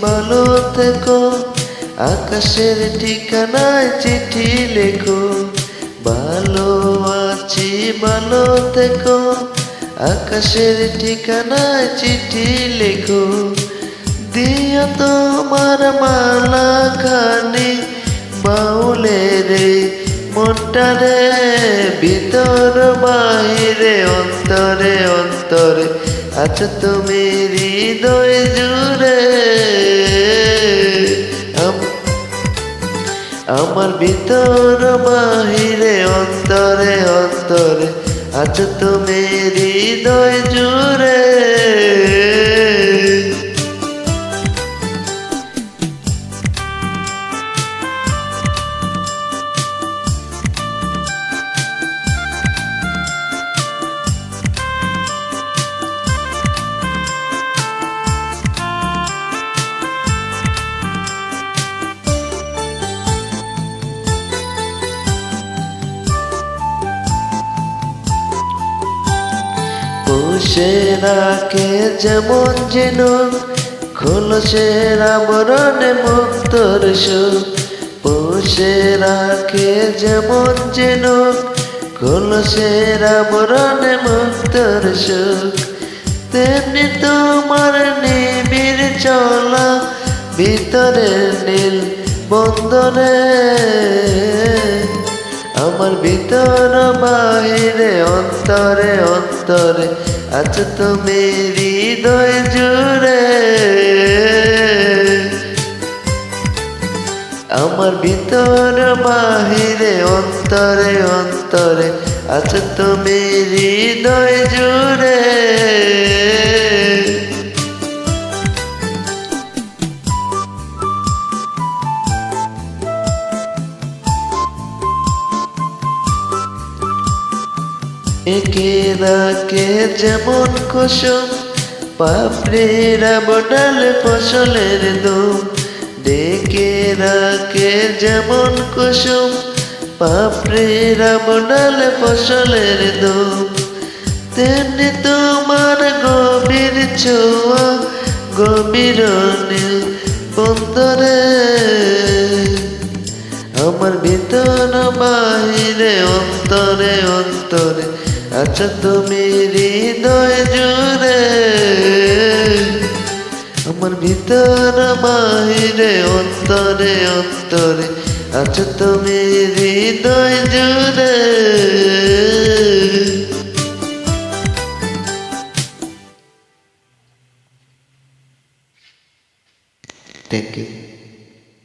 ভালো থেকো, আকাশের ঠিকানায় চিঠি লেখো। ভালো আছি ভালো থেকো, আকাশের ঠিকানায় চিঠি লেখো। দিও তোমার মালা খানি বাউলের মনটারে, ভিতর বাহিরে অন্তরে অন্তরে আছো তুমি হৃদয় জুড়ে। আমার ভিতর বাহিরে অন্তরে অন্তরে আছো তুমি হৃদয় জুড়ে। পুষে রাখে যেমন ঝিনুক, খোলসের আবরণে মুক্তর সুখ। পুষে রাখে যেমন ঝিনুক, খোলসের আবরণে মুক্তর সুখ। তেমনি তোমার নিবিড় চলা ভিতরের নীল বন্দরে, আমার ভিতর বাহিরে অন্তরে অন্তরে আছো তুমি হৃদয় জুড়ে। আমার ভিতর বাহিরে অন্তরে অন্তরে আছো তুমি হৃদয় জুড়ে। একে রাখে যেমন কুসুম, পাপড়িরা বডালে ফসলের দুম। ডেকে রাখে যেমন কুসুম, পাপড়িরা বডালে ফসলের দুম। তেমনি তোমার গভীর ছোঁয়া গভীর নীল বন্দরে, আমার ভিতর বাহিরে অন্তরে অন্তরে আছো তুমি হৃদয় জুড়ে। আমার ভিতর বাহিরে অন্তরে অন্তরে আছো তুমি হৃদয় জুড়ে। Thank you.